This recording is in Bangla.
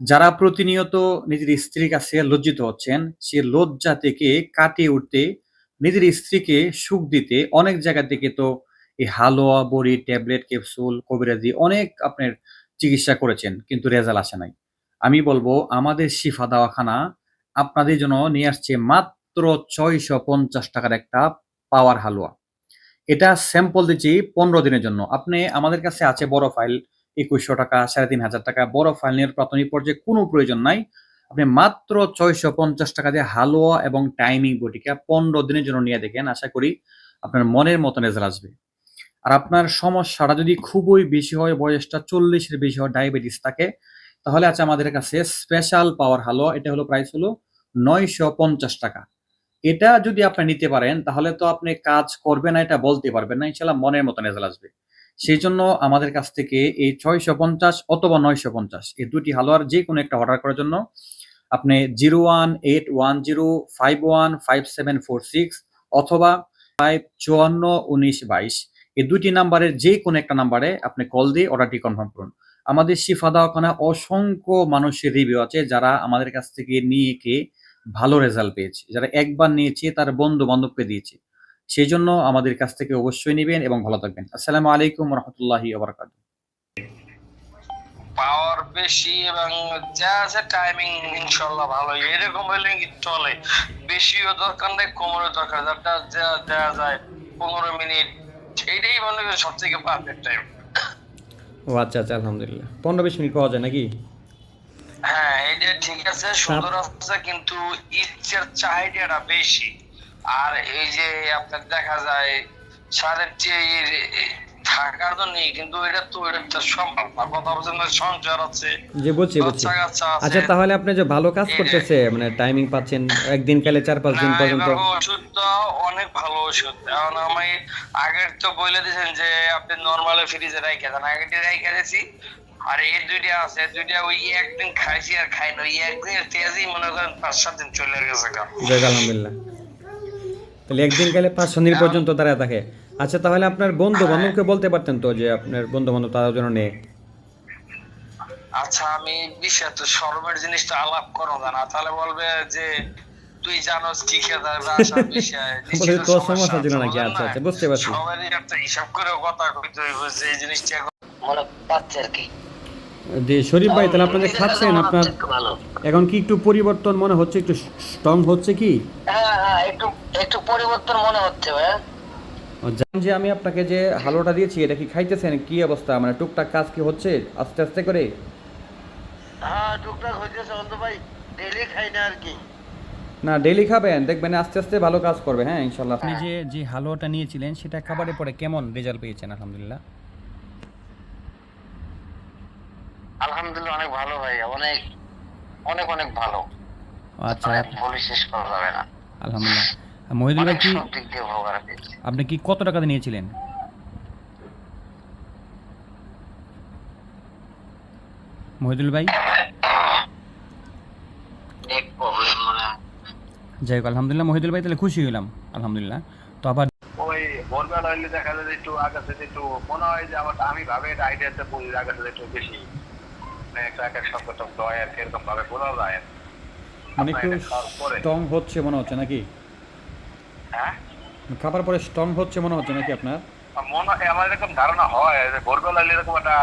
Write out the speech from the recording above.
যারা প্রতিনিয়ত নিজের স্ত্রীর কাছে লজ্জিত হচ্ছেন, সে লজ্জা থেকে কাটিয়ে উঠতে, নিজের স্ত্রীকে সুখ দিতে অনেক জায়গা থেকে তো এই হালুয়া, বড়ি, ট্যাবলেট, ক্যাপসুল, কবিরাজি অনেক আপনার চিকিৎসা করেছেন, কিন্তু রেজাল্ট আসে নাই। আমি বলব আমাদের শিফা দাওয়াখানা আপনাদের জন্য নিয়ে আসছে মাত্র ৳৬৫০ র একটা পাওয়ার হালুয়া। এটা স্যাম্পল দিচ্ছি ১৫ দিনের জন্য। আপনি আমাদের কাছে আছে বড় ফাইল ৳২১০০, ৳৩৫০০। বড় ফাইল নেওয়ার প্রাথমিক পর্যায়ে কোনো প্রয়োজন নাই। আপনি মাত্র ৳৬৫০ দিয়ে হালুয়া এবং টাইমিং বটিকা ১৫ দিনের জন্য নিয়ে দেখেন। আশা করি আপনার মনের মতো রেজাল্ট আসবে। আর আপনার সমস্যাটা যদি খুবই বেশি হয়, বয়সটা ৪০ এর বেশি হয়, ডায়াবেটিস থাকে, তাহলে আছে আমাদের কাছে স্পেশাল পাওয়ার হালুয়া। এটা হলো প্রাইস হলো ৳৯৫০। এটা যদি আপনি নিতে পারেন তাহলে তো আপনি কাজ করবে না এটা বলতে পারবেন না। ইনশাআল্লাহ মনের মতো রেজাল্ট আসবে। সেইজন্য আমাদের কাছ থেকে এই ৬৫০ অথবা ৯৫০ এই ২ টি হালুয়ার যেকোনো একটা অর্ডার করার জন্য আপনি 01810515746 অথবা 541922 এই ২ টি নাম্বারের যেকোনো একটা নাম্বারে আপনি কল দিয়ে অর্ডারটি কনফার্ম করুন। আমাদের শিফা দাওয়াখানায় অসংখ্য মানুষের রিভিউ আছে যারা আমাদের কাছ থেকে নিয়ে ভালো রেজাল্ট পেয়েছে। যারা একবার নিয়েছে তার বন্ধু-বান্ধবকে দিয়েছে। সেজন্য আমাদের কাছ থেকে অবশ্যই নিবেন এবং ভালো থাকবেন। আসসালামু আলাইকুম ওয়া রাহমাতুল্লাহি ওয়া বারাকাতুহু। পাওয়ার বেশি এবং যা আছে টাইমিং ইনশাল্লাহ ভালোই, এরকম হইলে কি চলে। বেশিও দরকার নেই, কমরও দরকার, যারটা যা দেওয়া যায় ১৫ মিনিট, এইটাই মনে করি সব থেকে পারফেক্ট টাইম। ও আচ্ছা আচ্ছা, আলহামদুলিল্লাহ 15-20 মিনিট পাওয়া যায় নাকি? হ্যাঁ, এইটা ঠিক আছে, সুন্দর আছে, কিন্তু ইচ্ছার চাহিদাটা বেশি। আর এই যে আপনার দেখা যায় সারের চেয়ে থাকার তো নেই, কিন্তু এটা তো এটা সম্ভব না। কথা বলছেন না, সংসার আছে, জি বুঝছি বুঝছি। বাচ্চা কাচ্চা আছে। আচ্ছা তাহলে আপনি যে ভালো কাজ এই যে করতেছে মানে টাইমিং পাচ্ছেন একদিন কালে 4-5 না, দিন পর্যন্ত। এবার ওষুধটা অনেক ভালো ওষুধ। এখন আমি আগের তো বলে দিয়েছেন যে আপনি নরমাল ফ্রিজে রাইখা দেন, আগেরটি রাইখা দিয়েছি। আর এই দুইটা আছে, দুইটা ওই একদিন খাইছি আর খাই না, ওই একদিনের তেজই মনে করেন ৫-৭ দিন চলে গেছে গা। যাক আলহামদুলিল্লাহ। তাহলে একদিন কালে 5-6 দিন এখন পর্যন্ত দাঁড়ায় থাকে। আচ্ছা তাহলে আপনার বন্ধু হ্যাঁ, বান্ধবকে বলতে পারতেন তো যে আপনার বন্ধু বান্ধব তাদের জন্য নেই। আচ্ছা আমি বিষয় তো শরমের জিনিসটা আলাপ করো না, তাহলে বলবে যে তুই জানোস কি খেতে হবে, আসার বিষয় বলে নিশ্চিত তোর সমস্যা সমস্যার আছে, জন্য নাকি? বুঝলেন আচ্ছা না। আচ্ছা বুঝতে পারছি। সবারই একটা হিসাব করে কথা কইতে হইব যে এই জিনিসটা মনে পাচ্ছে আর কি। যে শরীফ ভাই তাহলে আপনি যে খাচ্ছেন আপনার ভালো। এখন কি একটু পরিবর্তন মনে হচ্ছে, একটু স্ট্রং হচ্ছে কি? হ্যাঁ হ্যাঁ, একটু একটু পরিবর্তন মনে হচ্ছে ভাই। জানেন যে আমি আপনাকে যে হালুয়াটা দিয়েছি এটা কি খাইতেছেন? কি অবস্থা, মানে টুকটাক কাজ কি হচ্ছে আস্তে আস্তে করে? হ্যাঁ, টুকটাক হইতেছে অন্তু ভাই, ডেইলি খাই না আর কি। না ডেইলি খাবেন, দেখবেন আস্তে আস্তে ভালো কাজ করবে। হ্যাঁ ইনশাল্লাহ। আপনি যে হালুয়াটা নিয়েছিলেন সেটা খাবারের পরে কেমন রেজাল্ট পেয়েছেন? আলহামদুলিল্লাহ। আলহামদুলিল্লাহ অনেক ভালো ভাই, অনেক অনেক অনেক ভালো। আচ্ছা বলে শেষ করা যাবে না। আলহামদুলিল্লাহ। মহিদুল ভাই অনেক কি সব দিক দিয়ে উপকার পেয়েছি। আপনি কি কত টাকাতে নিয়েছিলেন? মহিদুল ভাই নেট প্রবলেম মনে হয়। যাই হোক আলহামদুলিল্লাহ, মহিদুল ভাই তাহলে খুশি হলাম আলহামদুলিল্লাহ। তো আবার ওই ভোরবেলা হইলে দেখা যায় যে একটু আগাছে একটু মনে হয় যে আমার, আমি ভাবে এটা আইডিয়াতে বলি আগাছে একটু বেশি, মানে একটা এক এক শব্দ টব্দ হয় আর কি, এরকম ভাবে বলা যায়। মানে আপনার একটু এটা খাওয়ার পরে স্ট্রং হচ্ছে মনে হচ্ছে নাকি? হ্যাঁ, খাবার পরে স্ট্রং হচ্ছে মনে হচ্ছে নাকি আপনার? মনে হয় আমার এরকম ধারণা হয় যে ভোরবেলা হইলে এরকম একটা